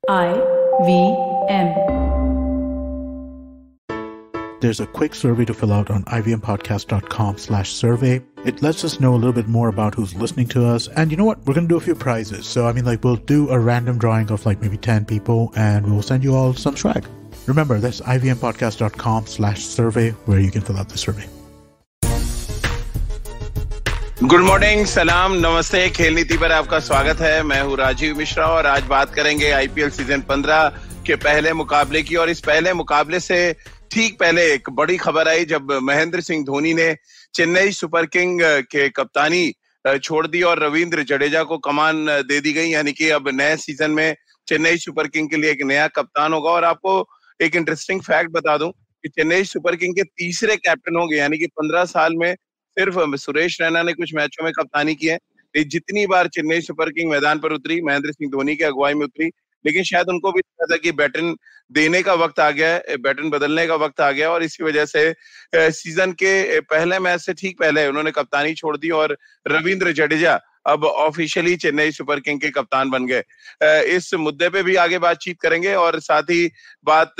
IVM. There's a quick survey to fill out on ivmpodcast.com/survey. It lets us know a little bit more about who's listening to us. And you know what? We're going to do a few prizes. So, we'll do a random drawing of maybe 10 people and we'll send you all some swag. Remember, that's ivmpodcast.com/survey where you can fill out the survey. Good morning, सलाम, नमस्ते। खेल नीति पर आपका स्वागत है। मैं हूँ राजीव मिश्रा और आज बात करेंगे आईपीएल सीजन 15 के पहले मुकाबले की। और इस पहले मुकाबले से ठीक पहले एक बड़ी खबर आई जब महेंद्र सिंह धोनी ने चेन्नई सुपर किंग के कप्तानी छोड़ दी और रविंद्र जडेजा को कमान दे दी गई। यानी कि अब नए सीजन में चेन्नई सुपर किंग के लिए एक नया कप्तान होगा। और आपको एक इंटरेस्टिंग फैक्ट बता दूं कि चेन्नई सुपर किंग के तीसरे कैप्टन होंगे। यानी कि 15 साल में सिर्फ सुरेश रैना ने कुछ मैचों में कप्तानी की है। जितनी बार चेन्नई सुपर किंग मैदान पर उतरी, महेंद्र सिंह धोनी की अगुवाई में उतरी, लेकिन शायद उनको भी लगा था कि बैटन देने का वक्त आ गया है, बैटन बदलने का वक्त आ गया। और इसी वजह से सीजन के पहले मैच से ठीक पहले उन्होंने कप्तानी छोड़ दी और रविंद्र जडेजा अब ऑफिशियली चेन्नई सुपर किंग के कप्तान बन गए। इस मुद्दे पे भी आगे बातचीत करेंगे और साथ ही बात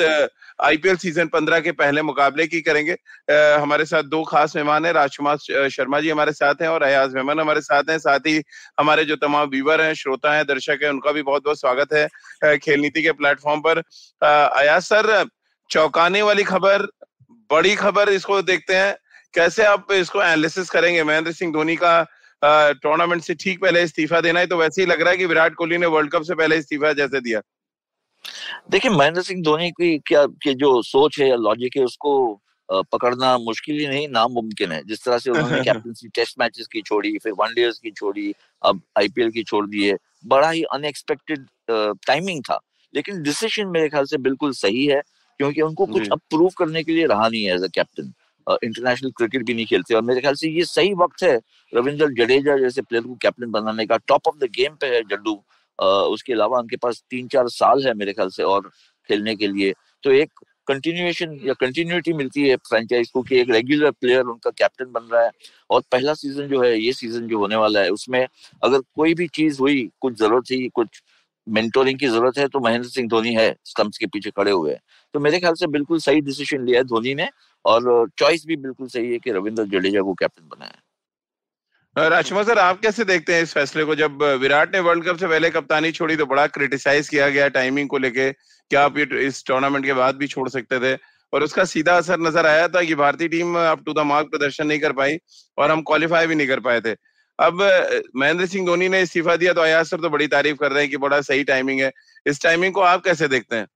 आईपीएल सीजन 15 के पहले मुकाबले की करेंगे। हमारे साथ दो खास मेहमान हैं। राजकुमार शर्मा जी हमारे साथ हैं और अयाज मेमन हमारे साथ हैं। साथ ही हमारे जो तमाम व्यूअर हैं, श्रोता हैं, दर्शक हैं, उनका भी बहुत बहुत स्वागत है खेल नीति के प्लेटफॉर्म पर। अयाज सर, चौंकाने वाली खबर, बड़ी खबर, इसको देखते हैं, कैसे आप इसको एनालिसिस करेंगे? महेंद्र सिंह धोनी का टूर्नामेंट से ठीक पहले इस्तीफा देना है, तो वैसे ही लग रहा है कि विराट कोहली ने वर्ल्ड कप से पहले इस्तीफा जैसे दिया। देखिए, महेंद्र सिंह धोनी की जो सोच है या लॉजिक है उसको पकड़ना मुश्किल ही नहीं, नामुमकिन है। जिस तरह से उन्होंने कैप्टनसी टेस्ट मैचेस की छोड़ी, फिर वनडेज की छोड़ी, अब आईपीएल की छोड़ दी है। बड़ा ही अनएक्सपेक्टेड टाइमिंग था, लेकिन डिसीजन मेरे ख्याल से बिल्कुल सही है, क्योंकि उनको कुछ अब प्रूव करने के लिए रहा नहीं है as a captain. International cricket भी नहीं खेलते और मेरे ख्याल से ये सही वक्त है रविंद्र जडेजा जैसे प्लेयर को कैप्टन बनाने का। टॉप ऑफ द गेम पे है जड्डू। उसके अलावा उनके पास 3-4 साल है मेरे ख्याल से और खेलने के लिए। तो एक कंटिन्यूएशन या कंटिन्यूटी मिलती है फ्रेंचाइज को कि एक रेगुलर प्लेयर उनका कैप्टन बन रहा है। और पहला सीजन जो है, ये सीजन जो होने वाला है, उसमें अगर कोई भी चीज हुई, कुछ जरूरत थी, कुछ मेंटोरिंग की जरूरत है, तो महेंद्र सिंह धोनी है स्टंप्स के पीछे खड़े हुए हैं। तो मेरे ख्याल से बिल्कुल सही डिसीजन लिया है धोनी ने और चॉइस भी बिल्कुल सही है कि रविंद्र जडेजा को कैप्टन बनाया। राजकुमार सर, आप कैसे देखते हैं इस फैसले को? जब विराट ने वर्ल्ड कप से पहले कप्तानी छोड़ी तो बड़ा क्रिटिसाइज किया गया टाइमिंग को लेके, क्या आप ये इस टूर्नामेंट के बाद भी छोड़ सकते थे? और उसका सीधा असर नजर आया था कि भारतीय team up to the mark प्रदर्शन नहीं कर पाई और हम क्वालिफाई भी नहीं कर पाए थे। अब महेंद्र सिंह धोनी ने इस्तीफा दिया तो अयाज सर तो बड़ी तारीफ कर रहे हैं कि बड़ा सही टाइमिंग है। इस टाइमिंग को आप कैसे देखते हैं?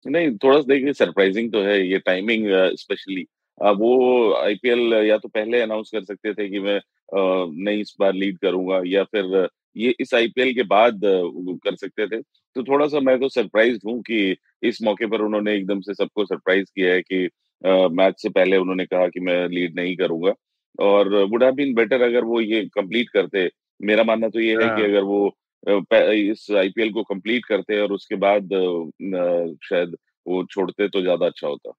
नहीं, थोड़ा सा देखिए, सरप्राइजिंग तो है ये टाइमिंग, स्पेशली वो आईपीएल या तो पहले अनाउंस कर सकते थे कि मैं नहीं इस बार लीड करूंगा, या फिर ये इस आईपीएल के बाद वो कर सकते थे। तो थोड़ा सा मैं तो सरप्राइज्ड हूँ कि इस मौके पर उन्होंने एकदम से सबको सरप्राइज किया है कि मैच से पहले उन्होंने कहा कि मैं लीड नहीं करूंगा। और वुड हैव बीन बेटर अगर वो ये कंप्लीट करते। मेरा मानना तो ये है कि अगर वो इस आईपीएल को कंप्लीट करते और उसके बाद शायद वो छोड़ते तो ज्यादा अच्छा होता।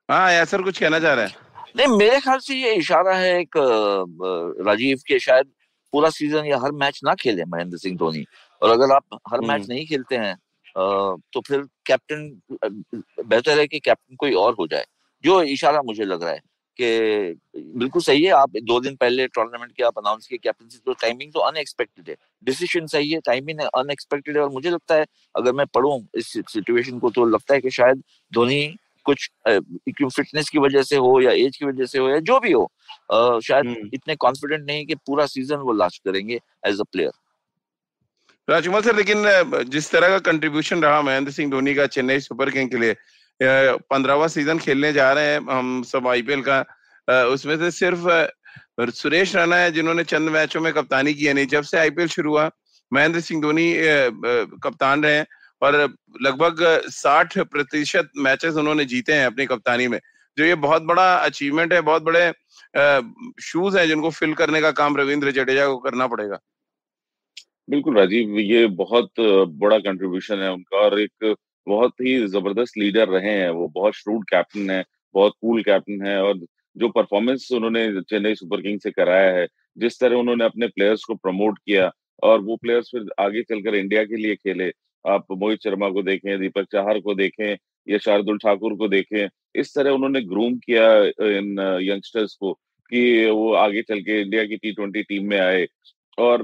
हाँ, यार सर कुछ कहना चाह रहा है? नहीं, मेरे ख्याल से ये इशारा है एक राजीव के, शायद पूरा सीजन या हर मैच ना खेले महेंद्र सिंह धोनी। और अगर आप हर मैच नहीं खेलते हैं तो फिर कैप्टन बेहतर है कि कैप्टन कोई और हो जाए। जो इशारा मुझे लग रहा है कि बिल्कुल सही है। आप 2 दिन पहले टूर्नामेंट के आप अनाउंस किए कैप्टनसी, तो टाइमिंग तो अनएक्सपेक्टेड है, डिसीजन सही है, टाइमिंग अनएक्सपेक्टेड है। और मुझे लगता है, अगर मैं पढ़ूं इस सिचुएशन को, तो लगता है कि शायद धोनी कुछ फिटनेस की वजह से हो या एज की वजह से हो या जो भी हो, शायद इतने कॉन्फिडेंट नहीं कि पूरा सीजन वो लास्ट करेंगे as a player. Rajkumar sir, लेकिन जिस तरह का कंट्रीब्यूशन रहा महेंद्र सिंह धोनी का चेन्नई सुपर किंग के लिए, 15वां सीजन खेलने जा रहे हैं हम सब आईपीएल का, उसमें से सिर्फ सुरेश रैना है जिन्होंने चंद मैचों में कप्तानी की है। नहीं, जब से आईपीएल शुरू हुआ महेंद्र सिंह धोनी कप्तान रहे हैं और लगभग 60% मैचेस उन्होंने जीते हैं अपनी कप्तानी में, जो ये बहुत बड़ा अचीवमेंट है। बहुत बड़े शूज हैं जिनको फिल करने का काम रविंद्र जडेजा को करना पड़ेगा। बिल्कुल राजीव, ये बहुत बड़ा कंट्रीब्यूशन है उनका और एक बहुत ही जबरदस्त लीडर रहे हैं। वो बहुत श्रूड कैप्टन है, बहुत कूल कैप्टन है। और जो परफॉर्मेंस उन्होंने चेन्नई सुपर किंग से कराया है, जिस तरह उन्होंने अपने प्लेयर्स को प्रमोट किया और वो प्लेयर्स फिर आगे चलकर इंडिया के लिए खेले, आप मोहित शर्मा को देखें, दीपक चाहर को देखें या शार्दुल ठाकुर को देखें, इस तरह उन्होंने ग्रूम किया इन यंगस्टर्स को कि वो आगे चल के इंडिया की T20 टीम में आए। और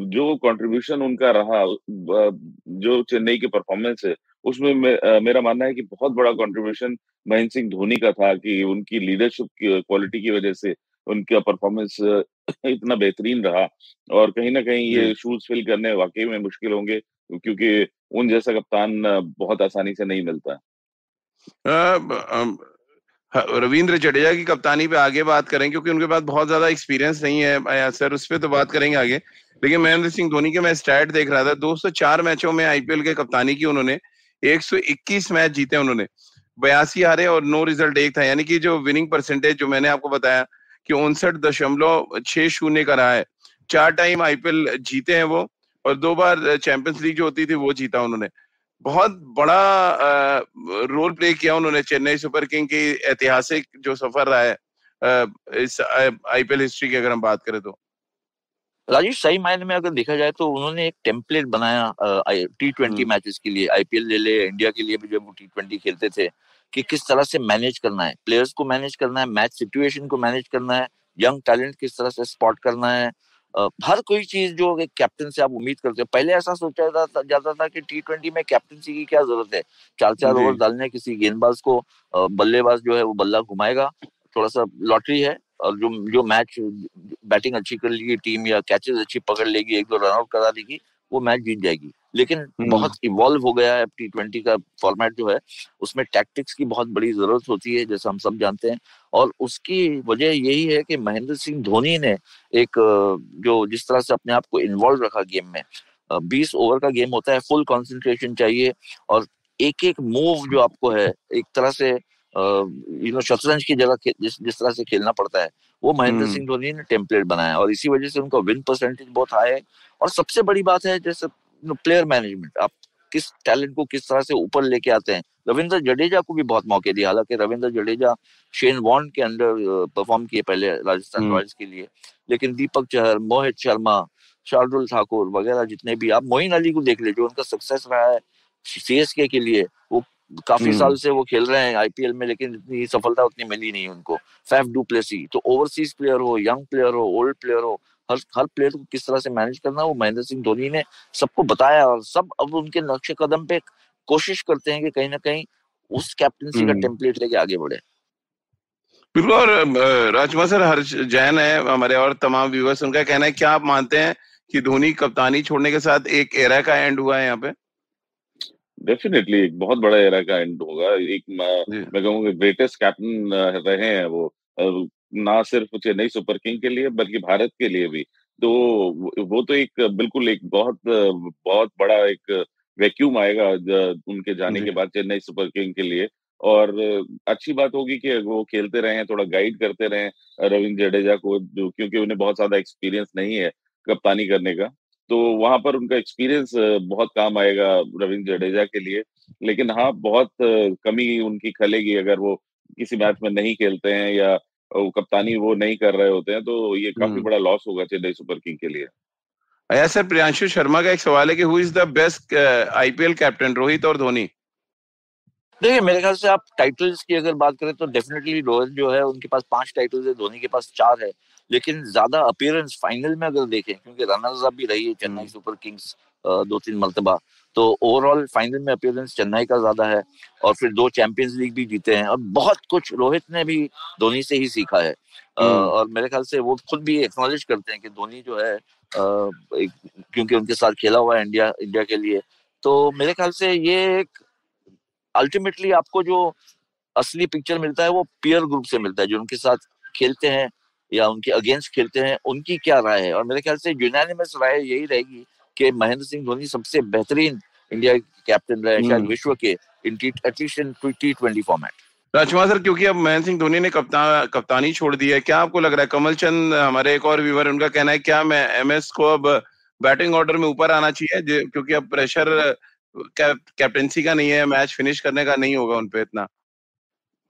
जो कंट्रीब्यूशन उनका रहा, जो चेन्नई की परफॉर्मेंस है, उसमें मेरा मानना है कि बहुत बड़ा कंट्रीब्यूशन महेंद्र सिंह धोनी का था कि उनकी लीडरशिप की क्वालिटी की वजह से उनका परफॉर्मेंस इतना बेहतरीन रहा। और कहीं न कहीं जी। ये शूज़ फिल करने वाक़ई में मुश्किल होंगे, क्योंकि उन जैसा कप्तान बहुत आसानी से नहीं मिलता है। रविंद्र जडेजा की कप्तानी पे आगे बात करें, क्योंकि उनके पास बहुत ज्यादा एक्सपीरियंस नहीं है सर, उस पर तो बात करेंगे आगे। लेकिन महेंद्र सिंह धोनी के मैं स्टैट देख रहा था, 204 मैचों में आईपीएल के कप्तानी की उन्होंने, 121 मैच जीते उन्होंने, 82 हारे और नो रिजल्ट एक था। यानी कि जो विनिंग परसेंटेज जो मैंने आपको बताया कि 59.60 का रहा है। 4 टाइम आईपीएल जीते हैं वो, और 2 बार चैंपियंस लीग जो होती थी वो जीता उन्होंने। बहुत बड़ा रोल प्ले किया उन्होंने चेन्नई सुपर किंग की ऐतिहासिक जो सफर रहा है इस आईपीएल हिस्ट्री की अगर हम बात करें तो। राजेश, सही मायने में अगर देखा जाए तो उन्होंने एक टेम्पलेट बनाया T20 मैचेस के लिए। आईपीएल ले ले, इंडिया के लिए भी जब वो T20 खेलते थे, कि किस तरह से मैनेज करना है, प्लेयर्स को मैनेज करना है, मैच सिचुएशन को मैनेज करना है, यंग टैलेंट किस तरह से स्पॉट करना है, हर कोई चीज जो एक कैप्टन से आप उम्मीद करते हो। पहले ऐसा सोचा जाता था कि T20 में कैप्टनसी की क्या जरूरत है, 4-4 जी। ओवर डालने, किसी गेंदबाज को बल्लेबाज जो है वो बल्ला घुमाएगा, थोड़ा सा लॉटरी है, और जो मैच बैटिंग अच्छी कर लेगी टीम या कैचेस अच्छी पकड़ लेगी, 1-2 रन आउट करा देगी, वो मैच जीत जाएगी। लेकिन बहुत इवॉल्व हो गया है T20 का फॉर्मेट जो है, उसमें टैक्टिक्स की बहुत बड़ी जरूरत होती है, जैसा हम सब जानते हैं। और उसकी वजह यही है कि महेंद्र सिंह धोनी ने एक जो जिस तरह से अपने आप को इन्वॉल्व रखा गेम में, 20 ओवर का गेम होता है, फुल कंसंट्रेशन चाहिए, और एक एक मूव जो आपको है एक तरह से शतरंज की जगह जिस तरह से खेलना पड़ता है, वो महेंद्र सिंह धोनी ने टेम्पलेट बनाया, और इसी वजह से उनका विन परसेंटेज बहुत हाई है। और सबसे बड़ी बात है जैसे प्लेयर मैनेजमेंट, आप किस टैलेंट को किस तरह से ऊपर लेके आते हैं। रविंद्र जडेजा को भी बहुत मौके दिए, हालांकि रविंद्र जडेजा शेन वॉर्न के अंडर परफॉर्म किए पहले राजस्थान रॉयल्स के लिए, लेकिन दीपक चहर, मोहित शर्मा, शार्दुल ठाकुर वगैरह जितने भी, आप मोइन अली को देख ले, जो उनका सक्सेस रहा है सीएसके के लिए, वो काफी साल से वो खेल रहे हैं आईपीएल में, लेकिन इतनी सफलता उतनी मिली नहीं उनको। फैफ डू प्लेसी, तो ओवरसीज प्लेयर हो, यंग प्लेयर हो, ओल्ड प्लेयर हो, हर प्लेयर को किस तरह से मैनेज करना, वो महेंद्र सिंह धोनी ने सबको बताया, और सब अब उनके नक्शे कदम पे कोशिश करते हैं कि कहीं ना कहीं उस कैप्टनसी का टेम्पलेट लेके आगे बढ़े। बिल्कुल। और राजकुमार सर, हर्ष जैन है हमारे और तमाम व्यूअर्स, उनका कहना है, क्या आप मानते हैं कि धोनी कप्तानी छोड़ने के साथ एक एरा का एंड हुआ है यहाँ पे? डेफिनेटली एक बहुत बड़ा एरा का एंड होगा। एक मैं कहूँगा ग्रेटेस्ट कैप्टन रहे हैं वो, ना सिर्फ चेन्नई सुपर किंग के लिए बल्कि भारत के लिए भी। तो वो तो एक बिल्कुल एक बहुत बहुत बड़ा एक वैक्यूम आएगा उनके जाने के बाद चेन्नई सुपर किंग के लिए। और अच्छी बात होगी कि वो खेलते रहे, थोड़ा गाइड करते रहे रविंद्र जडेजा को, जो क्योंकि उन्हें बहुत ज्यादा एक्सपीरियंस नहीं है कप्तानी करने का, तो वहां पर उनका एक्सपीरियंस बहुत काम आएगा रविंद्र जडेजा के लिए। लेकिन हाँ, बहुत कमी उनकी खलेगी अगर वो किसी मैच में नहीं खेलते हैं या वो कप्तानी वो नहीं कर रहे होते हैं, तो ये काफी बड़ा लॉस होगा चेन्नई सुपर किंग के लिए। अच्छा सर, प्रियांशु शर्मा का एक सवाल है कि who is the best IPL captain, Rohit और धोनी? देखिए, मेरे ख्याल से आप टाइटल्स की अगर बात करें तो डेफिनेटली रोहित जो है उनके पास 5 टाइटल्स है, धोनी के पास 4 है। लेकिन ज्यादा अपीयरेंस फाइनल में अगर देखें, क्योंकि रनर्स अप भी रही है चेन्नई सुपर किंग्स 2-3 मर्तबा, तो ओवरऑल फाइनल में अपीयरेंस चेन्नई का ज्यादा है, और फिर 2 चैंपियंस लीग भी जीते हैं, और बहुत कुछ रोहित ने भी धोनी से ही सीखा है। और मेरे ख्याल से वो खुद भी एक्नॉलेज करते हैं कि धोनी जो है क्योंकि उनके साथ खेला हुआ है इंडिया के लिए, तो मेरे ख्याल से ये एक अल्टीमेटली आपको जो असली पिक्चर मिलता है वो पीयर ग्रुप से मिलता है, जो उनके साथ खेलते हैं या उनके अगेंस्ट खेलते हैं, उनकी क्या राय है। और मेरे ख्याल से यूनानिमस राय यही रहेगी कि महेंद्र सिंह धोनी सबसे बेहतरीन इंडिया के कैप्टन रहे, शायद विश्व के, at least in T20 format. Rajkumar sir, क्योंकि अब महेंद्र सिंह धोनी ने कप्तानी छोड़ दी है, क्या आपको लग रहा है, कमल चंद हमारे एक और व्यूअर, उनका कहना है, क्या एमएस को अब बैटिंग ऑर्डर में ऊपर आना चाहिए, क्योंकि अब प्रेशर कैप्टेंसी का नहीं है, मैच फिनिश करने का नहीं होगा उनपे इतना?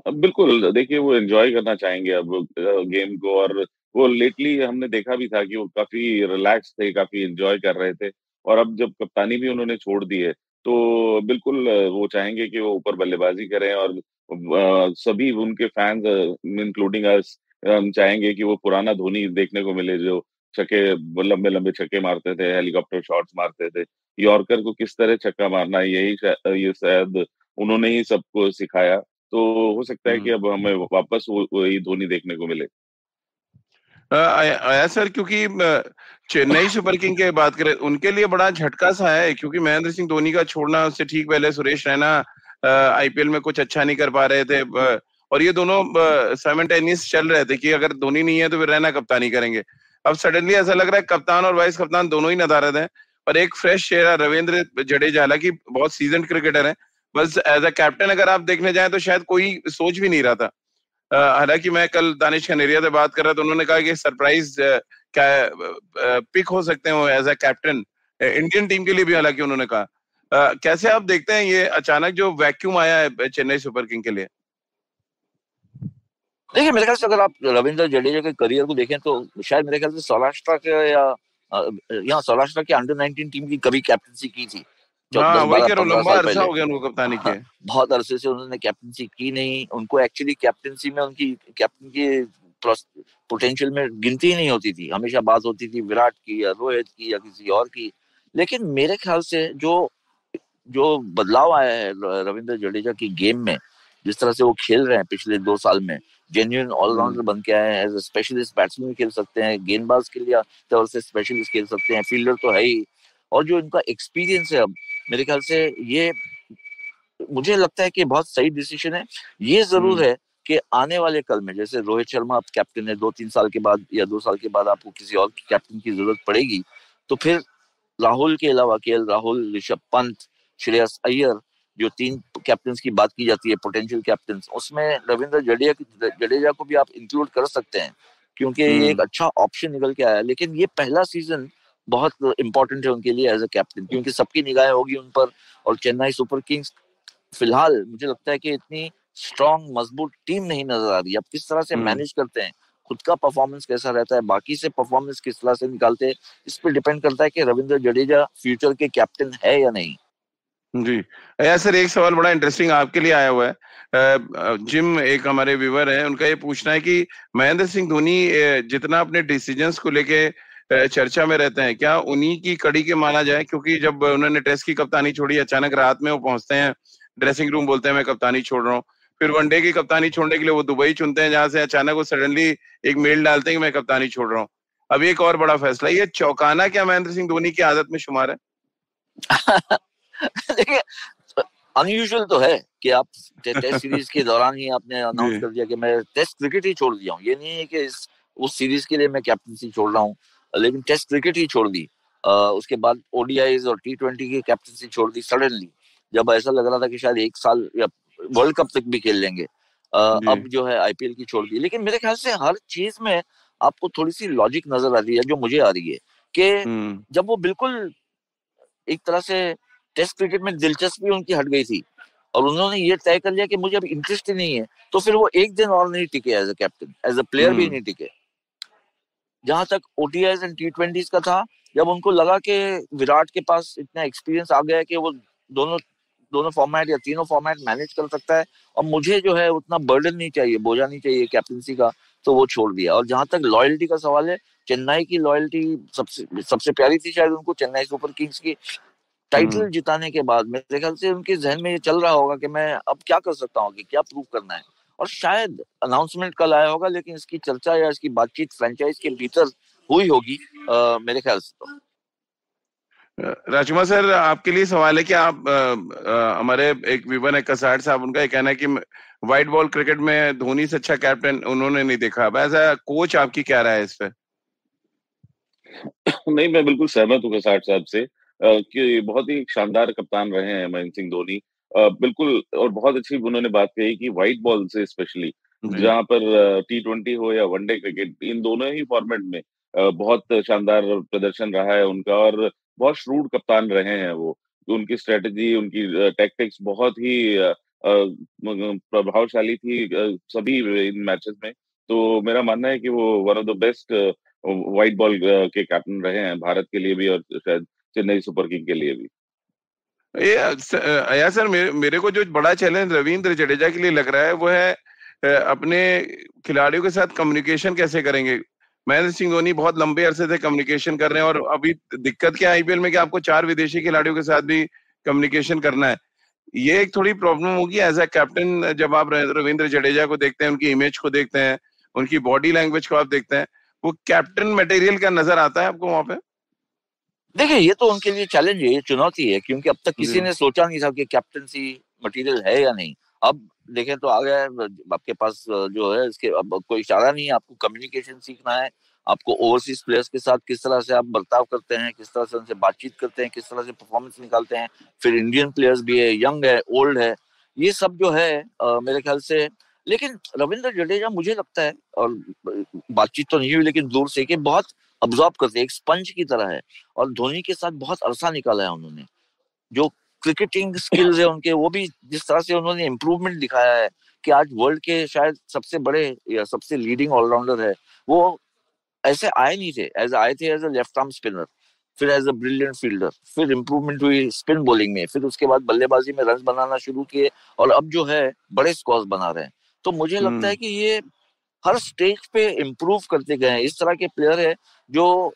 बिल्कुल, देखिए वो एंजॉय करना चाहेंगे अब गेम को, और वो लेटली हमने देखा भी था कि वो काफी रिलैक्स थे, काफी एंजॉय कर रहे थे। और अब जब कप्तानी भी उन्होंने छोड़ दी है, तो बिल्कुल वो चाहेंगे कि वो ऊपर बल्लेबाजी करें, और सभी उनके फैंस इंक्लूडिंग अस चाहेंगे कि वो पुराना धोनी देखने को मिले, जो छक्के, लंबे लंबे छक्के मारते थे, हेलीकॉप्टर शॉट्स मारते थे। यॉर्कर को किस तरह छक्का मारना है, ये शायद उन्होंने ही सबको सिखाया। तो हो सकता है कि अब हमें वापस वही धोनी देखने को मिले। आया सर, क्योंकि चेन्नई सुपर किंग की बात करें, उनके लिए बड़ा झटका सा है, क्योंकि महेंद्र सिंह धोनी का छोड़ना, उससे ठीक पहले सुरेश रैना आईपीएल में कुछ अच्छा नहीं कर पा रहे थे, और ये दोनों साइमल्टेनियस चल रहे थे कि अगर धोनी नहीं है तो फिर रैना कप्तानी करेंगे। अब सडनली ऐसा लग रहा है कप्तान और वाइस कप्तान दोनों ही नदारद हैं, और एक फ्रेश चेहरा रविंद्र जडेजा, हालांकि बहुत सीजन क्रिकेटर है, बस एज अ कैप्टन अगर आप देखने जाए तो शायद कोई सोच भी नहीं रहा था। हालांकि मैं कल दानिश खनेरिया से बात कर रहा था, उन्होंने कहा कि सरप्राइज पिक हो सकते हैं as a captain Indian team के लिए भी, हालांकि उन्होंने कहा। कैसे आप देखते हैं ये अचानक जो वैक्यूम आया है चेन्नई सुपर किंग के लिए? देखिए, मेरे ख्याल से अगर आप रविंद्र जडेजा के करियर को देखें तो शायद मेरे ख्याल से सौराष्ट्र के या यहाँ सौराष्ट्र के अंडर 19 टीम की कभी कैप्टनसी की थी, हाँ, दस वही बारह कह रहा हूँ, 15 लंबा साल अरसा पहले। हो गया उनको कप्तानी के। हाँ, बहुत अरसे से उन्होंने कैप्टनसी की नहीं, उनको एक्चुअली कैप्टनसी में उनकी कैप्टन की पोटेंशियल में गिनती ही नहीं होती थी, हमेशा बात होती थी विराट की या रोहित की या किसी और की। लेकिन मेरे ख्याल से जो जो बदलाव आया है रविंद्र जडेजा की गेम में, जिस तरह से वो खेल रहे हैं पिछले 2 साल में, जेन्युइन ऑलराउंडर बन के आए हैं, एज ए स्पेशलिस्ट बैट्समैन खेल सकते हैं, गेंदबाज के लिए तौर से स्पेशलिस्ट खेल सकते हैं, फील्डर तो है ही, और जो इनका एक्सपीरियंस है अब, मेरे ख्याल से ये मुझे लगता है कि बहुत सही डिसीजन है। ये जरूर है कि आने वाले कल में जैसे रोहित शर्मा आप कैप्टन है, 2-3 साल के बाद या 2 साल के बाद आपको किसी और कैप्टन की जरूरत पड़ेगी, तो फिर राहुल के अलावा केएल राहुल, ऋषभ पंत, श्रेयस अय्यर, जो 3 कैप्टन की बात की जाती है पोटेंशियल कैप्टन, उसमें रविंद्र जडेजा को भी आप इंक्लूड कर सकते हैं, क्योंकि ये एक अच्छा ऑप्शन निकल के आया। लेकिन ये पहला सीजन बहुत इंपॉर्टेंट है उनके लिए एज अ कैप्टन, क्योंकि सबकी निगाहें होगी उन पर, और चेन्नई सुपर किंग्स फिलहाल मुझे लगता है कि इतनी स्ट्रॉन्ग मजबूत टीम नहीं नजर आ रही। अब किस तरह से मैनेज करते हैं, खुद का परफॉर्मेंस कैसा रहता है, बाकी से परफॉर्मेंस किस तरह से निकालते हैं, इस पर डिपेंड करता है कि रविंद्र जडेजा फ्यूचर के कैप्टन है या नहीं। जी या सर, एक सवाल बड़ा इंटरेस्टिंग आपके लिए आया हुआ है। जिम एक हमारे व्यूवर है, उनका ये पूछना है कि महेंद्र सिंह धोनी जितना अपने डिसीजंस को लेके चर्चा में रहते हैं, क्या उन्हीं की कड़ी के माना जाए? क्योंकि जब उन्होंने टेस्ट की कप्तानी छोड़ी, अचानक रात में वो पहुंचते हैं ड्रेसिंग रूम, बोलते हैं मैं कप्तानी छोड़ रहा हूँ, फिर वनडे की कप्तानी छोड़ने के लिए वो दुबई चुनते हैं, जहां से अचानक वो सडनली एक मेल डालते हैं कि मैं कप्तानी छोड़ रहा हूँ। अब एक और बड़ा फैसला, ये चौंकाना क्या महेंद्र सिंह धोनी की आदत में शुमार है? देखिए, अनयूजुअल तो है कि आप टेस्ट सीरीज के दौरान ही आपने अनाउंस कर दिया कि मैं टेस्ट क्रिकेट ही छोड़ दिया हूँ। ये नहीं है कि उस सीरीज के लिए मैं कैप्टनसी छोड़ रहा हूँ, लेकिन टेस्ट क्रिकेट ही छोड़ दी। उसके बाद ओडीआईज और T20 की कैप्टनसी छोड़ दी सडनली, जब ऐसा लग रहा था कि शायद 1 साल या वर्ल्ड कप तक भी खेल लेंगे। अब जो है आईपीएल की छोड़ दी। लेकिन मेरे ख्याल से हर चीज में आपको थोड़ी सी लॉजिक नजर आ रही है, जो मुझे आ रही है कि जब वो बिल्कुल एक तरह से टेस्ट क्रिकेट में दिलचस्पी उनकी हट गई थी और उन्होंने ये तय कर लिया कि मुझे अब इंटरेस्ट ही नहीं है, तो फिर वो एक दिन और नहीं टिके as a captain, as a player भी नहीं टिके। जहां तक ओटीआईज एंड T20 का था, जब उनको लगा कि विराट के पास इतना एक्सपीरियंस आ गया है कि वो दोनों फॉर्मेट या तीनों फॉर्मेट मैनेज कर सकता है, और मुझे जो है उतना बर्डन नहीं चाहिए, बोझा नहीं चाहिए कैप्टनसी का, तो वो छोड़ दिया। और जहां तक लॉयल्टी का सवाल है, चेन्नई की लॉयल्टी सबसे प्यारी थी शायद उनको, चेन्नई सुपर किंग्स की टाइटल जिताने के बाद मेरे ख्याल से उनके जहन में ये चल रहा होगा कि मैं अब क्या कर सकता हूँ, कि क्या प्रूव करना है। और शायद अनाउंसमेंट कल आया होगा, लेकिन इसकी चर्चा या इसकी बातचीत फ्रेंचाइज के भीतर हुई होगी मेरे ख्याल से। तो राजकुमार सर, आपके लिए सवाल है कि आप हमारे एक व्यूवर है कसाट साहब, उनका ये कहना है कि व्हाइट बॉल क्रिकेट में धोनी से अच्छा कैप्टन उन्होंने नहीं देखा। एज अ कोच आपकी क्या राय है इस पे? नहीं, मैं बिल्कुल सहमत हूँ कसाट साहब से कि बहुत ही शानदार कप्तान रहे हैं महेंद्र सिंह धोनी। बिल्कुल, और बहुत अच्छी उन्होंने बात कही कि व्हाइट बॉल से स्पेशली, जहां पर T20 हो या वनडे क्रिकेट, इन दोनों ही फॉर्मेट में बहुत शानदार प्रदर्शन रहा है उनका, और बहुत श्रूड कप्तान रहे हैं वो। उनकी स्ट्रेटजी, उनकी टैक्टिक्स बहुत ही प्रभावशाली थी सभी इन मैचेस में। तो मेरा मानना है कि वो one of the best white ball के कैप्टन रहे हैं, भारत के लिए भी और शायद चेन्नई सुपर किंग के लिए भी। अया सर, मेरे को जो बड़ा चैलेंज रविंद्र जडेजा के लिए लग रहा है वो है अपने खिलाड़ियों के साथ कम्युनिकेशन कैसे करेंगे। महेंद्र सिंह धोनी बहुत लंबे अरसे से कम्युनिकेशन कर रहे हैं, और अभी दिक्कत क्या है आईपीएल में कि आपको 4 विदेशी खिलाड़ियों के साथ भी कम्युनिकेशन करना है। ये एक थोड़ी प्रॉब्लम होगी एज ए कैप्टन, जब आप रविंद्र जडेजा को देखते हैं, उनकी इमेज को देखते हैं, उनकी बॉडी लैंग्वेज को आप देखते हैं, वो कैप्टन मटेरियल का नजर आता है आपको वहां पे? देखिए, ये तो उनके लिए चैलेंज है, ये चुनौती है, क्योंकि अब तक किसी ने सोचा नहीं था कि कैप्टनसी मटेरियल है या नहीं। अब देखें तो आ गया है आपके पास, जो है इसके अब कोई इशारा नहीं है। आपको कम्युनिकेशन सीखना है, आपको ओवरसीज प्लेयर्स के साथ किस तरह से आप बर्ताव करते हैं, किस तरह से उनसे बातचीत करते हैं, किस तरह से परफॉर्मेंस निकालते हैं। फिर इंडियन प्लेयर्स भी है, यंग है, ओल्ड है, ये सब जो है मेरे ख्याल से। लेकिन रविंद्र जडेजा मुझे लगता है, और बातचीत तो नहीं हुई लेकिन दूर से, कि बहुत अब्जॉर्ब करते हैं, एक स्पंज की तरह है। और धोनी के साथ बहुत अरसा निकाला है उन्होंने। जो क्रिकेटिंग स्किल्स है उनके, वो भी जिस तरह से उन्होंने इम्प्रूवमेंट दिखाया है कि आज वर्ल्ड के शायद सबसे बड़े या सबसे लीडिंग ऑलराउंडर है, वो ऐसे आए नहीं थे। आए थे as a left arm spinner, फिर एज अ ब्रिलियंट फील्डर, फिर इम्प्रूवमेंट हुई स्पिन बॉलिंग में, फिर उसके बाद बल्लेबाजी में रन बनाना शुरू किए, और अब जो है बड़े स्कोर्स बना रहे हैं। तो मुझे लगता है कि ये हर स्टेज पे इम्प्रूव करते गए हैं। इस तरह के प्लेयर है जो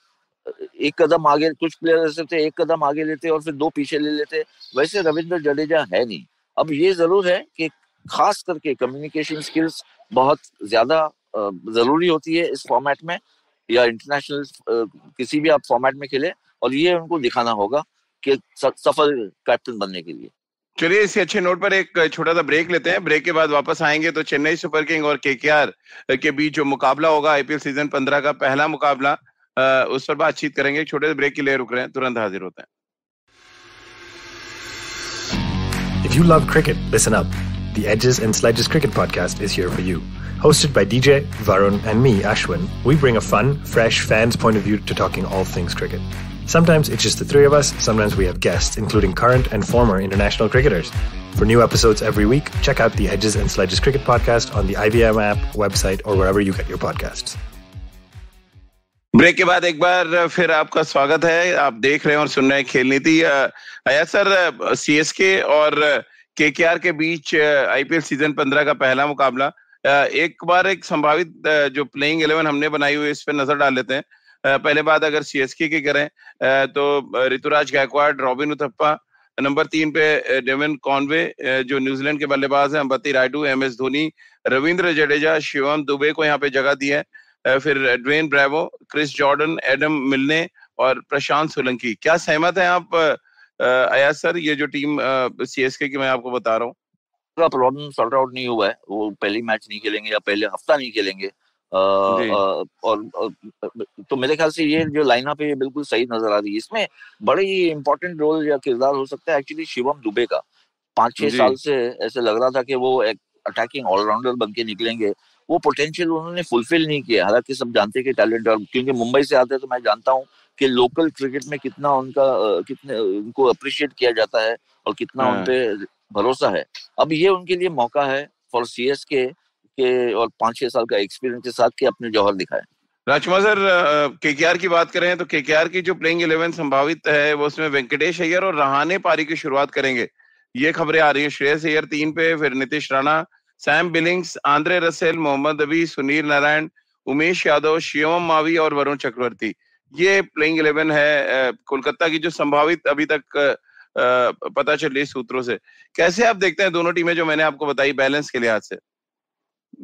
एक कदम आगे, कुछ प्लेयर ऐसे थे एक कदम आगे लेते और फिर 2 पीछे ले लेते, वैसे रविंद्र जडेजा है नहीं। अब ये जरूर है कि खास करके कम्युनिकेशन स्किल्स बहुत ज्यादा जरूरी होती है इस फॉर्मेट में, या इंटरनेशनल किसी भी आप फॉर्मेट में खेले, और ये उनको दिखाना होगा कि सफल कैप्टन बनने के लिए। चलिए, इसी अच्छे नोट पर एक छोटा सा ब्रेक लेते हैं। ब्रेक के बाद वापस आएंगे तो चेन्नई सुपर किंग और केकेआर के बीच जो मुकाबला होगा आईपीएल सीजन 15 का पहला मुकाबला, उस पर बातचीत करेंगे। एक छोटे से ब्रेक के लिए रुक रहे हैं, तुरंत हाजिर होते हैं। If you love cricket, listen up. The Edges and Sledges Cricket Podcast is here for you. Hosted by DJ, Varun, and me, Ashwin, we bring a fun, fresh fan's point of view to talking all things cricket. Sometimes it's just the 3 of us, sometimes we have guests, including current and former international cricketers. For new episodes every week, check out the Edges and Sledges Cricket Podcast on the IVM app, website, or wherever you get your podcasts. Break के बाद एक बार फिर आपका स्वागत है। आप देख रहे हैं और सुन रहे हैं खेल नीति। अया सर, सीएसके और केकेआर के बीच आईपीएल सीजन 15 का पहला मुकाबला, एक बार एक संभावित जो प्लेइंग 11 हमने बनाई हुई इस पर नजर डाल लेते हैं। पहले बात अगर सीएसके की करें तो ऋतुराज गायकवाड़, रॉबिन उथप्पा, नंबर 3 पे डेविन कॉनवे जो न्यूजीलैंड के बल्लेबाज हैं, अंबती रायडू, एमएस धोनी, रविंद्र जडेजा, शिवम दुबे को यहाँ पे जगह दी है, फिर Dwayne Bravo, Chris Jordan, Adam Milne और प्रशांत सोलंकी। क्या सहमत हैं आप अया सर, ये जो टीम सीएसके की मैं आपको बता रहा हूँ? प्रॉब्लम सॉर्ट आउट नहीं हुआ है, वो पहली मैच नहीं खेलेंगे या पहले हफ्ता नहीं खेलेंगे, और तो मेरे ख्याल से ये जो लाइनअप है ये बिल्कुल सही नजर आ रही है। इसमें बड़ी इंपॉर्टेंट रोल या किरदार हो सकता है एक्चुअली शिवम दुबे का। 5-6 साल से ऐसे लग रहा था कि वो एक अटैकिंग ऑलराउंडर बन के निकलेंगे, वो पोटेंशियल उन्होंने फुलफिल नहीं किया। हालांकि सब जानते हैं कि टैलेंट, और क्योंकि मुंबई से आते हैं तो मैं जानता हूँ कि लोकल क्रिकेट में कितना कितने उनको अप्रिशिएट किया जाता है और कितना उन पे भरोसा है। अब ये उनके लिए मौका है फॉर सीएसके के, और 5-6 साल का एक्सपीरियंस के साथ के अपने जौहर दिखाए। राजकुमार सर, केकेआर की बात करें तो केकेआर की जो प्लेइंग 11 संभावित है वो उसमें वेंकटेश अय्यर और रहाणे पारी की शुरुआत करेंगे, ये खबरें आ रही है। श्रेयस अय्यर 3 पे, फिर Nitish Rana, Sam Billings, Andre Russell, Mohammad Nabi, Sunil Narine, Umesh Yadav, Shivam Mavi और वरुण चक्रवर्ती। ये प्लेइंग 11 है कोलकाता की जो संभावित अभी तक पता चल रही सूत्रों से। कैसे आप देखते हैं दोनों टीमें जो मैंने आपको बताई बैलेंस के लिहाज से?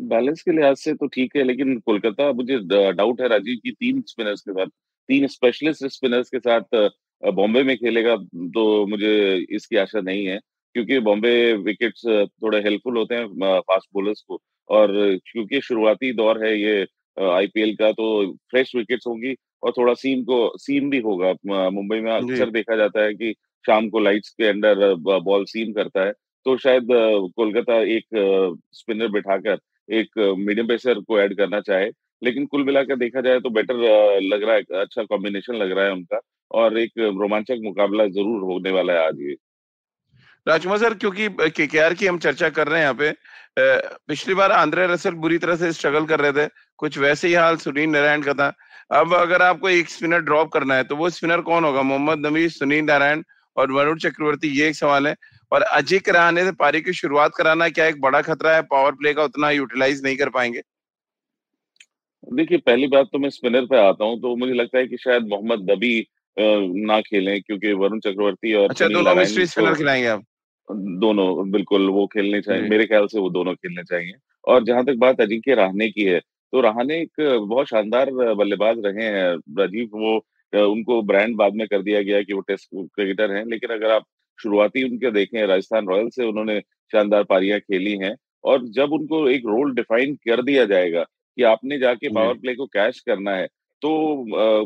बैलेंस के लिहाज से तो ठीक है, लेकिन कोलकाता, मुझे डाउट है राजीव की 3 स्पिनर्स के साथ, 3 स्पेशलिस्ट स्पिनर्स के साथ बॉम्बे में खेलेगा, तो मुझे इसकी आशा नहीं है, क्योंकि बॉम्बे विकेट्स थोड़े हेल्पफुल होते हैं फास्ट बॉलर्स को, और क्योंकि शुरुआती दौर है ये आईपीएल का, तो फ्रेश विकेट्स होंगी और थोड़ा सीम भी होगा। मुंबई में अक्सर देखा जाता है कि शाम को लाइट्स के अंडर बॉल सीम करता है, तो शायद कोलकाता एक स्पिनर बिठाकर एक मीडियम पेसर को ऐड करना चाहे। लेकिन कुल मिलाकर देखा जाए तो बेटर लग रहा है, अच्छा कॉम्बिनेशन लग रहा है उनका, और एक रोमांचक मुकाबला जरूर होने वाला है आज ये। राजकुमार सर, क्योंकि केकेआर की हम चर्चा कर रहे हैं यहाँ पे, पिछली बार आंद्रे रसेल बुरी तरह से स्ट्रगल कर रहे थे, कुछ वैसे ही हाल सुनील नारायण का था। अब अगर आपको एक स्पिनर ड्रॉप करना है तो वो स्पिनर कौन होगा? मोहम्मद नबी, सुनील नारायण और वरुण चक्रवर्ती, ये एक सवाल है। और अजिंक्य रहाणे से पारी की शुरुआत कराना क्या एक बड़ा खतरा है? पावर प्ले का उतना यूटिलाइज नहीं कर पाएंगे? देखिए, पहली बात तो मैं स्पिनर पे आता हूँ, तो मुझे लगता है कि शायद मोहम्मद नबी ना खेलें, क्योंकि वरुण चक्रवर्ती और अच्छा, सुनील दोनों नारायण मिस्ट्री स्पिनर को खिलाएंगे आप? दोनों बिल्कुल वो खेलने चाहिए, जी। मेरे ख्याल से वो दोनों खेलने चाहिए। और जहां तक बात अजिंक्य रहाणे की है, तो रहाणे एक बहुत शानदार बल्लेबाज रहे हैं राजीव। वो उनको ब्रांड बाद में कर दिया गया कि वो टेस्ट क्रिकेटर हैं, लेकिन अगर आप शुरुआती उनके देखें, राजस्थान रॉयल्स से उन्होंने शानदार पारियां खेली हैं। और जब उनको एक रोल डिफाइन कर दिया जाएगा कि आपने जाके जी। पावर प्ले को कैच करना है, तो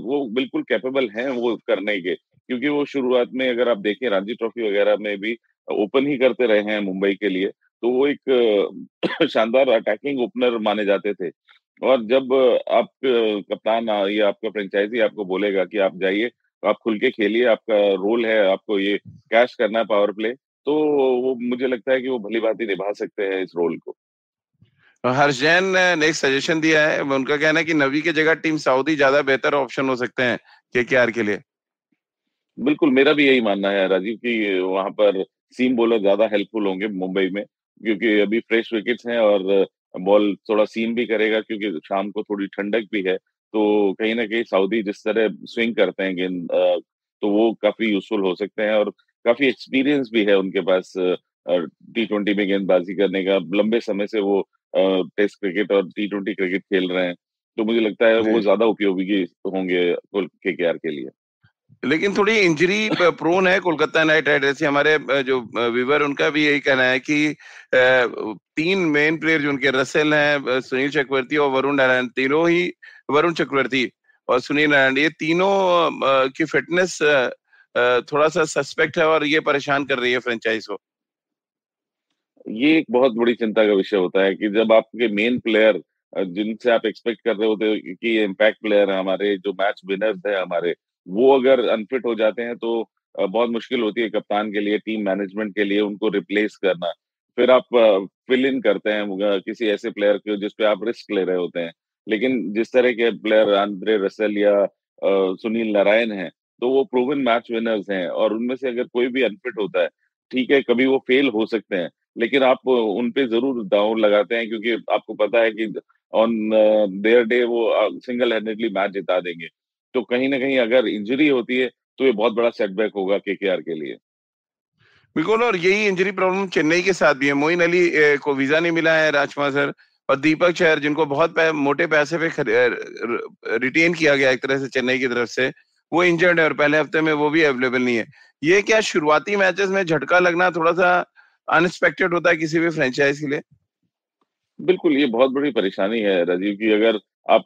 वो बिल्कुल कैपेबल हैं वो करने के। क्योंकि वो शुरुआत में अगर आप देखें रणजी ट्रॉफी वगैरह में भी ओपन ही करते रहे हैं मुंबई के लिए, तो वो एक शानदार अटैकिंग ओपनर माने जाते थे। और जब आप कप्तान या आपका फ्रेंचाइजी आपको बोलेगा कि आप जाइए, आप खुल के खेलिए, आपका रोल है, आपको ये कैच करना है पावर प्ले, तो वो मुझे लगता है कि वो भली-भांति निभा सकते हैं इस रोल को। हर्ष जैन ने एक सजेशन दिया है, उनका कहना है कि नबी की जगह टीम सऊदी ज्यादा बेहतर ऑप्शन हो सकते हैं केकेआर के लिए। बिल्कुल, मेरा भी यही मानना है राजीव कि वहाँ पर सीम बॉलर ज़्यादा हेल्पफुल होंगे मुंबई में, क्योंकि अभी फ्रेश विकेट्स हैं और बॉल थोड़ा सीम भी करेगा, क्योंकि शाम को थोड़ी ठंडक भी है। तो कहीं न कहीं सऊदी जिस तरह स्विंग करते हैं गेंद, तो वो काफ़ी यूज़फुल हो सकते हैं। और काफ़ी एक्सपीरियंस भी है उनके पास टी20 में गेंदबाज़ी करने का। लंबे समय से वो टेस्ट क्रिकेट और टी20 क्रिकेट खेल रहे हैं। तो मुझे लगता है वो जी। ज़्यादा उपयोगी होंगे केकेआर के लिए। लेकिन थोड़ी इंजरी प्रोन है कोलकाता नाइट राइडर्स। हमारे जो व्यूवर, उनका भी यही कहना है कि 3 मेन प्लेयर जो उनके रसेल हैं, सुनील चक्रवर्ती और वरुण नारायण, तीनों ही, वरुण चक्रवर्ती और सुनील नारायण, ये तीनों की फिटनेस थोड़ा सा सस्पेक्ट है और ये परेशान कर रही है फ्रेंचाइज को। ये एक बहुत बड़ी चिंता का विषय होता है कि जब आपके मेन प्लेयर जिनसे आप एक्सपेक्ट कर रहे होते हो कि ये इम्पैक्ट प्लेयर है हमारे, जो मैच विनर्स है हमारे, वो अगर अनफिट हो जाते हैं, तो बहुत मुश्किल होती है कप्तान के लिए, टीम मैनेजमेंट के लिए उनको रिप्लेस करना। फिर आप फिल इन करते हैं किसी ऐसे प्लेयर को जिस पे आप रिस्क ले रहे होते हैं। लेकिन जिस तरह के प्लेयर आंद्रे रसेल या सुनील नारायण हैं, तो वो प्रूवन मैच विनर्स हैं, और उनमें से अगर कोई भी अनफिट होता है, ठीक है, कभी वो फेल हो सकते हैं, लेकिन आप उन पे ज़रूर दाँव लगाते हैं, क्योंकि आपको पता है कि ऑन देयर डे वो सिंगल हैंडेडली मैच जिता देंगे। तो कहीं न कहीं अगर इंजरी होती है, तो ये बहुत बड़ा सेटबैक होगा केकेआर के लिए। बिल्कुल, और यही इंजरी प्रॉब्लम चेन्नई के साथ भी है। मोइन अली को वीजा नहीं मिला है, राजकुमार सर, और दीपक चहर, जिनको बहुत मोटे पैसे पे रिटेन किया गया एक तरह से चेन्नई की तरफ से, वो इंजर्ड है और पहले हफ्ते में वो भी अवेलेबल नहीं है। ये क्या शुरुआती मैचेस में झटका लगना थोड़ा सा अनएक्सपेक्टेड होता है किसी भी फ्रेंचाइज के लिए? बिल्कुल, ये बहुत बड़ी परेशानी है राजीव, कि अगर आप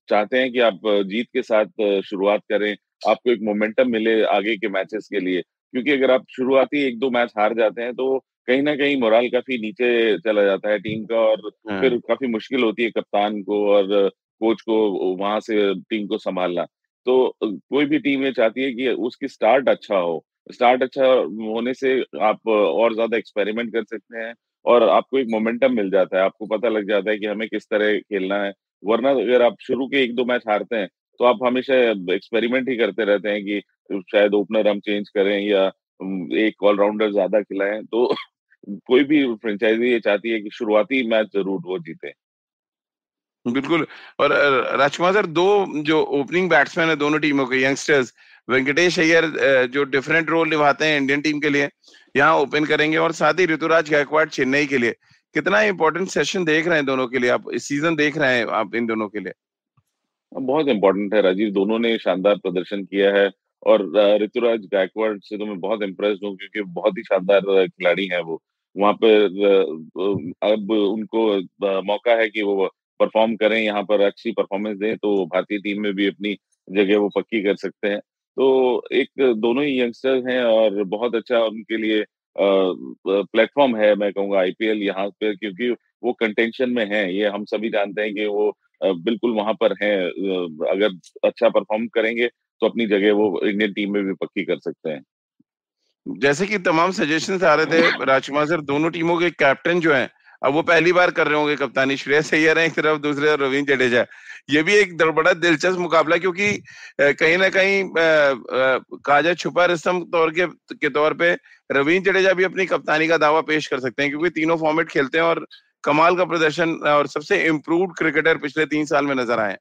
चाहते हैं कि आप जीत के साथ शुरुआत करें, आपको एक मोमेंटम मिले आगे के मैचेस के लिए। क्योंकि अगर आप शुरुआती 1-2 मैच हार जाते हैं, तो कहीं न कहीं मोरल काफ़ी नीचे चला जाता है टीम का, और हाँ। फिर काफ़ी मुश्किल होती है कप्तान को और कोच को वहाँ से टीम को सँभालना। तो कोई भी टीम ये चाहती है कि उसकी स्टार्ट अच्छा हो। स्टार्ट अच्छा होने से आप और ज़्यादा एक्सपेरिमेंट कर सकते हैं, और आपको एक मोमेंटम मिल जाता है, आपको पता लग जाता है कि हमें किस तरह खेलना है। वरना अगर आप शुरू के 1-2 मैच हारते हैं, तो आप हमेशा एक्सपेरिमेंट ही करते रहते हैं कि शायद ओपनर हम चेंज करें या एक ऑलराउंडर ज़्यादा खिलाएँ। तो कोई भी फ्रेंचाइज़ी ये चाहती है कि शुरुआती मैच ज़रूर वो जीते। बिल्कुल। और राजकुमार सर, 2 जो ओपनिंग बैट्समैन है दोनों टीमों के, यंगस्टर्स, वेंकटेश अय्यर जो डिफरेंट रोल निभाते हैं इंडियन टीम के लिए, यहाँ ओपन करेंगे, और साथ ही ऋतुराज गायकवाड़ चेन्नई के लिए। कितना इंपॉर्टेंट सेशन देख रहे हैं दोनों के लिए आप, इस सीजन देख रहे हैं आप इन दोनों के लिए? बहुत इम्पोर्टेंट है राजीव, दोनों ने शानदार प्रदर्शन किया है। और ऋतुराज गायकवाड़ से तो मैं बहुत इम्प्रेस्ड हूँ, क्योंकि बहुत ही शानदार खिलाड़ी हैं वो। वहाँ पे अब उनको मौका है कि वो परफॉर्म करें, यहाँ पर अच्छी परफॉर्मेंस दें, तो भारतीय टीम में भी अपनी जगह वो पक्की कर सकते हैं। तो एक दोनों ही यंगस्टर्स हैं, और बहुत अच्छा उनके लिए प्लेटफ़ॉर्म है, मैं कहूँगा आईपीएल यहाँ पे, क्योंकि वो कंटेंशन में हैं। ये हम सभी जानते हैं कि वो बिल्कुल वहाँ पर हैं। अगर अच्छा परफ़ॉर्म करेंगे, तो अपनी जगह वो इंडियन टीम में भी पक्की कर सकते हैं। जैसे कि तमाम सजेशंस आ रहे थे राजकुमार सर, दोनों टीमों के कैप्टन जो हैं, अब वो पहली बार कर रहे होंगे कप्तानी, श्रेयस अय्यर है एक तरफ, दूसरी तरफ रवींद्र जडेजा। ये भी एक बड़ा दिलचस्प मुकाबला, क्योंकि कहीं ना कहीं कहा जाए छुपा रुस्तम के तौर पे रवींद्र जडेजा भी अपनी कप्तानी का दावा पेश कर सकते हैं, क्योंकि तीनों फॉर्मेट खेलते हैं और कमाल का प्रदर्शन और सबसे इम्प्रूव्ड क्रिकेटर पिछले 3 साल में नजर आए।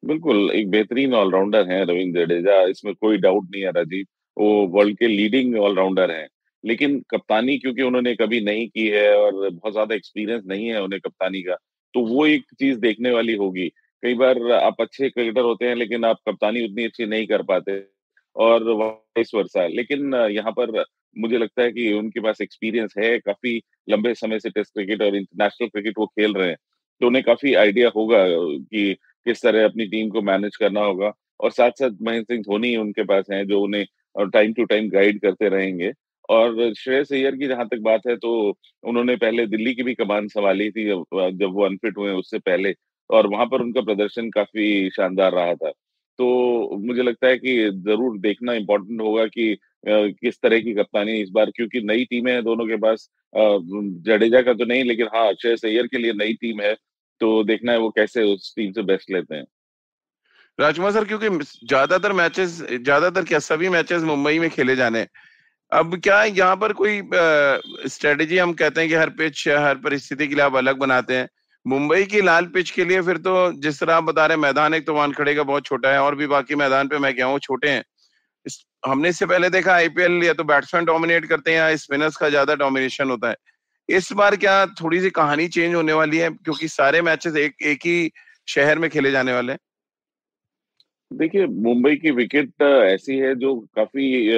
बिल्कुल एक बेहतरीन ऑलराउंडर है रवींद्र जडेजा, इसमें कोई डाउट नहीं है राजीव। वो वर्ल्ड के लीडिंग ऑलराउंडर हैं, लेकिन कप्तानी क्योंकि उन्होंने कभी नहीं की है और बहुत ज्यादा एक्सपीरियंस नहीं है उन्हें कप्तानी का, तो वो एक चीज देखने वाली होगी। कई बार आप अच्छे क्रिकेटर होते हैं लेकिन आप कप्तानी उतनी अच्छी नहीं कर पाते, और वाइस वर्सा। लेकिन यहाँ पर मुझे लगता है कि उनके पास एक्सपीरियंस है, काफी लंबे समय से टेस्ट क्रिकेट और इंटरनेशनल क्रिकेट वो खेल रहे हैं, तो उन्हें काफी आइडिया होगा कि किस तरह अपनी टीम को मैनेज करना होगा। और साथ साथ महेंद्र सिंह धोनी उनके पास हैं जो उन्हें टाइम टू टाइम गाइड करते रहेंगे। और श्रेयस अय्यर की जहां तक बात है, तो उन्होंने पहले दिल्ली की भी कमान संभाली थी जब वो अनफिट हुए उससे पहले, और वहां पर उनका प्रदर्शन काफी शानदार रहा था। तो मुझे लगता है कि जरूर देखना इम्पोर्टेंट होगा कि किस तरह की कप्तानी इस बार, क्योंकि नई टीमें हैं दोनों के पास। जडेजा का तो नहीं, लेकिन हाँ श्रेयस अय्यर के लिए नई टीम है, तो देखना है वो कैसे उस टीम से बेस्ट लेते हैं। राजकुमार सर, क्योंकि ज्यादातर क्या सभी मैचेस मुंबई में खेले जाने, अब क्या यहाँ पर कोई स्ट्रेटेजी, हम कहते हैं कि हर पिच हर परिस्थिति के लिए आप अलग बनाते हैं, मुंबई की लाल पिच के लिए फिर तो जिस तरह आप बता रहे हैं, मैदान एक तो वानखेड़े का बहुत छोटा है और भी बाकी मैदान पे मैं क्या हूँ छोटे हैं। हमने इससे पहले देखा आईपीएल या तो बैट्समैन डोमिनेट करते हैं या स्पिनर्स का ज्यादा डोमिनेशन होता है। इस बार क्या थोड़ी सी कहानी चेंज होने वाली है, क्योंकि सारे मैचेस एक ही शहर में खेले जाने वाले हैं? देखिए मुंबई की विकेट ऐसी है जो काफी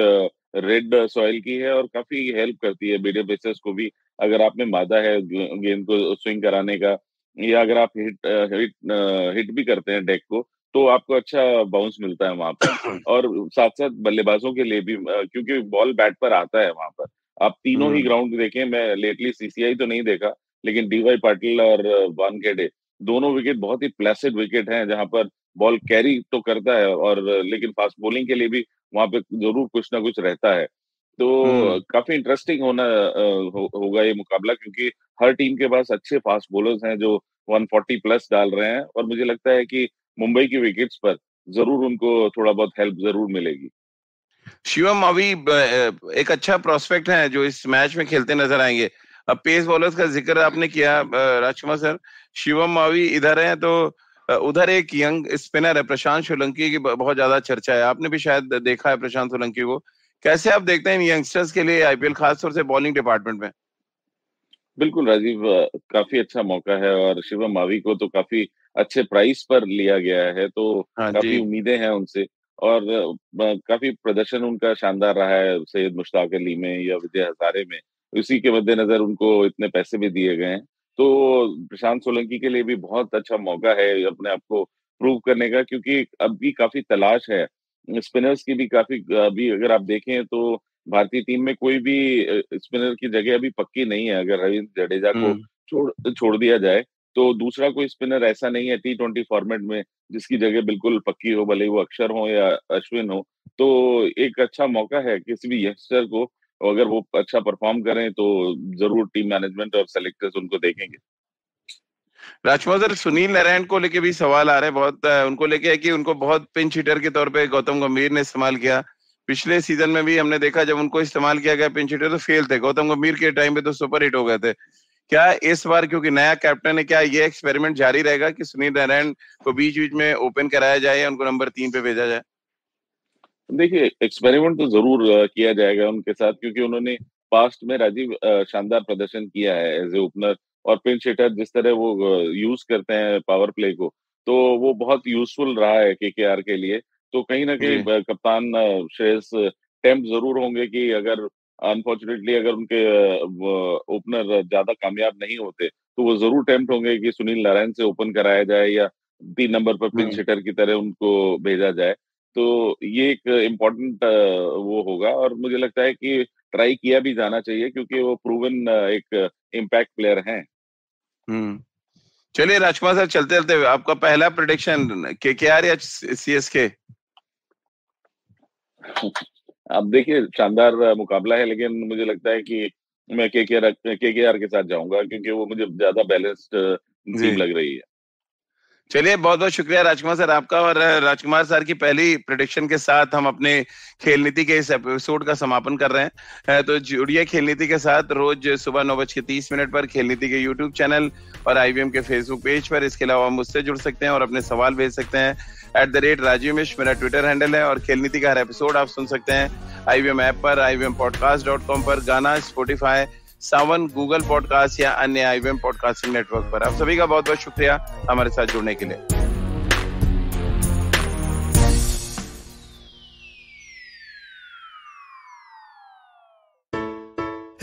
रेड सॉइल की है और काफी हेल्प करती है मीडियम पेसर्स को भी। अगर आप में मादा है गेंद को स्विंग कराने का, या अगर आप हिट भी करते हैं डेक को, तो आपको अच्छा बाउंस मिलता है वहां पर। और साथ साथ बल्लेबाजों के लिए भी, क्योंकि बॉल बैट पर आता है वहां पर। आप तीनों ही ग्राउंड देखें, मैं लेटली सीसीआई तो नहीं देखा, लेकिन डीवाई पाटिल और वानखेड़े दोनों विकेट बहुत ही प्लेसिड विकेट हैं, जहां पर बॉल कैरी तो करता है, और लेकिन फास्ट बॉलिंग के लिए भी वहां पे जरूर कुछ ना कुछ रहता है। तो काफी इंटरेस्टिंग होगा ये मुकाबला, क्योंकि हर टीम के पास अच्छे फास्ट बॉलर्स हैं जो 140 प्लस डाल रहे हैं, और मुझे लगता है कि मुंबई की विकेट्स पर जरूर उनको थोड़ा बहुत हेल्प जरूर मिलेगी। शिवम मावी एक अच्छा प्रोस्पेक्ट है जो इस मैच में खेलते नजर आएंगे। अब पेस बॉलर्स का जिक्र आपने किया राजकुमार सर, शिवम मावी इधर है तो उधर एक यंग स्पिनर है प्रशांत सोलंकी की बहुत ज्यादा चर्चा है, आपने भी शायद देखा है प्रशांत सोलंकी को। कैसे आप देखते हैं इन यंगस्टर्स के लिए आईपीएल, खासतौर से बॉलिंग डिपार्टमेंट में? बिल्कुल राजीव, काफी अच्छा मौका है, और शिवम मावी को तो काफी अच्छे प्राइस पर लिया गया है, तो हाँ काफी जी। उम्मीदें हैं उनसे। और काफी प्रदर्शन उनका शानदार रहा है सैयद मुश्ताक अली में या विजय हजारे में, उसी के मद्देनजर उनको इतने पैसे भी दिए गए हैं। तो प्रशांत सोलंकी के लिए भी बहुत अच्छा मौका है अपने आप को प्रूव करने का, क्योंकि अब भी काफी तलाश है स्पिनर्स की भी काफी। अभी अगर आप देखें तो भारतीय टीम में कोई भी स्पिनर की जगह अभी पक्की नहीं है। अगर रवींद्र जडेजा को छोड़ दिया जाए, तो दूसरा कोई स्पिनर ऐसा नहीं है T20 फॉर्मेट में जिसकी जगह बिल्कुल पक्की हो, भले वो अक्षर हो या अश्विन हो। तो एक अच्छा मौका है किसी भी यंगस्टर को, अगर वो अच्छा परफॉर्म करें तो जरूर टीम मैनेजमेंट और सेलेक्टर्स उनको देखेंगे। राजकुमार सर, सुनील नारायण को लेके भी सवाल आ रहे हैं बहुत, उनको लेके है कि उनको बहुत पिंच हिटर के तौर पे गौतम गंभीर ने इस्तेमाल किया। पिछले सीजन में भी हमने देखा जब उनको इस्तेमाल किया गया पिंच हिटर तो फेल थे, गौतम गंभीर के टाइम पे तो सुपर हिट हो गए थे। क्या इस बार क्योंकि नया कैप्टन है, क्या ये एक्सपेरिमेंट जारी रहेगा कि सुनील नारायण को बीच बीच में ओपन कराया जाए या उनको नंबर 3 पे भेजा जाए? देखिए एक्सपेरिमेंट तो जरूर किया जाएगा उनके साथ, क्योंकि उन्होंने पास्ट में राजीव शानदार प्रदर्शन किया है एज ए ओपनर, और पिंच हिटर जिस तरह वो यूज करते हैं पावर प्ले को, तो वो बहुत यूजफुल रहा है केकेआर के लिए। तो कहीं ना कहीं कप्तान श्रेयस टेम्प्ट जरूर होंगे कि अगर अनफॉर्चुनेटली अगर उनके ओपनर ज्यादा कामयाब नहीं होते, तो वो जरूर टेम्प्ट होंगे कि सुनील नारायण से ओपन कराया जाए या 3 नंबर पर पिंच हिटर की तरह उनको भेजा जाए। तो ये एक इम्पोर्टेंट वो होगा, और मुझे लगता है कि ट्राई किया भी जाना चाहिए, क्योंकि वो प्रूवन एक इम्पैक्ट प्लेयर हैं। चलिए राजकुमार सर, चलते चलते आपका पहला प्रेडिक्शन केकेआर या सीएसके? अब देखिए शानदार मुकाबला है, लेकिन मुझे लगता है कि मैं केकेआर के साथ जाऊंगा, क्योंकि वो मुझे ज्यादा बैलेंस्ड टीम लग रही है। चलिए, बहुत बहुत शुक्रिया राजकुमार सर आपका। और राजकुमार सर की पहली प्रेडिक्शन के साथ हम अपने खेल नीति के इस एपिसोड का समापन कर रहे हैं। तो जुड़िए खेल नीति के साथ रोज सुबह 9:30 पर खेल नीति के यूट्यूब चैनल और IVM के फेसबुक पेज पर। इसके अलावा मुझसे जुड़ सकते हैं और अपने सवाल भेज सकते हैं। @राजीव मिश्र मेरा ट्विटर हैंडल है। और खेल नीति का हर एपिसोड आप सुन सकते हैं IVM ऐप पर, IVMpodcast.com पर, गाना, स्पॉटिफाई, सावन, गूगल पॉडकास्ट या अन्य IVM पॉडकास्टिंग नेटवर्क पर। आप सभी का बहुत बहुत शुक्रिया हमारे साथ जुड़ने के लिए।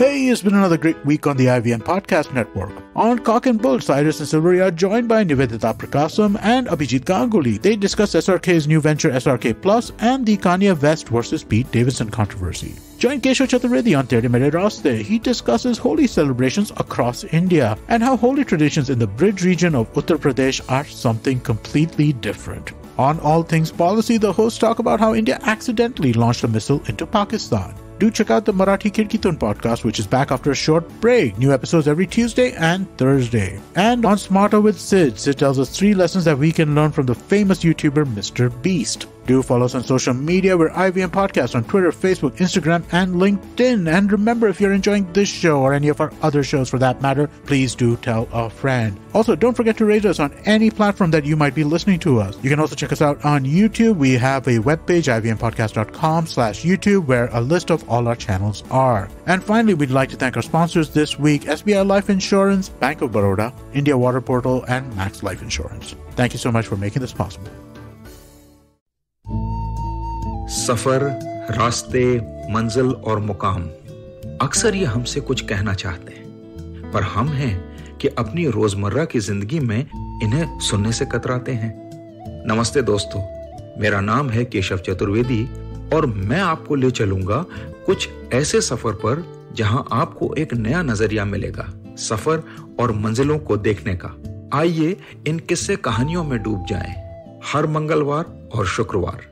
Hey, it's been another great week on the IVM Podcast Network. On Cock and Bull, Cyrus and Silvery are joined by Nivedita Prakasam and Abhijit Ganguly. They discuss SRK's new venture SRK Plus and the Kanye West versus Pete Davidson controversy. Join Keshav Chaturvedi on Tere Mere Raste. He discusses Holi celebrations across India and how Holi traditions in the Bridge region of Uttar Pradesh are something completely different. On All Things Policy, the hosts talk about how India accidentally launched a missile into Pakistan. Do check out the Marathi Kirkitun podcast, which is back after a short break. New episodes every Tuesday and Thursday. And on Smarter with Sid tells us 3 lessons that we can learn from the famous YouTuber Mr. Beast. Do follow us on social media. We're IVM Podcast on Twitter, Facebook, Instagram, and LinkedIn. And remember, if you're enjoying this show or any of our other shows for that matter, please do tell a friend. Also, don't forget to rate us on any platform that you might be listening to us. You can also check us out on YouTube. We have a webpage, ivmpodcast.com/YouTube, where a list of all our channels are. And finally, we'd like to thank our sponsors this week, SBI Life Insurance, Bank of Baroda, India Water Portal, and Max Life Insurance. Thank you so much for making this possible. सफर, रास्ते, मंजिल और मुकाम अक्सर ये हमसे कुछ कहना चाहते हैं, पर हम हैं कि अपनी रोजमर्रा की जिंदगी में इन्हें सुनने से कतराते हैं। नमस्ते दोस्तों, मेरा नाम है केशव चतुर्वेदी और मैं आपको ले चलूंगा कुछ ऐसे सफर पर जहां आपको एक नया नजरिया मिलेगा सफर और मंजिलों को देखने का। आइए इन किस्से कहानियों में डूब जाएं। हर मंगलवार और शुक्रवार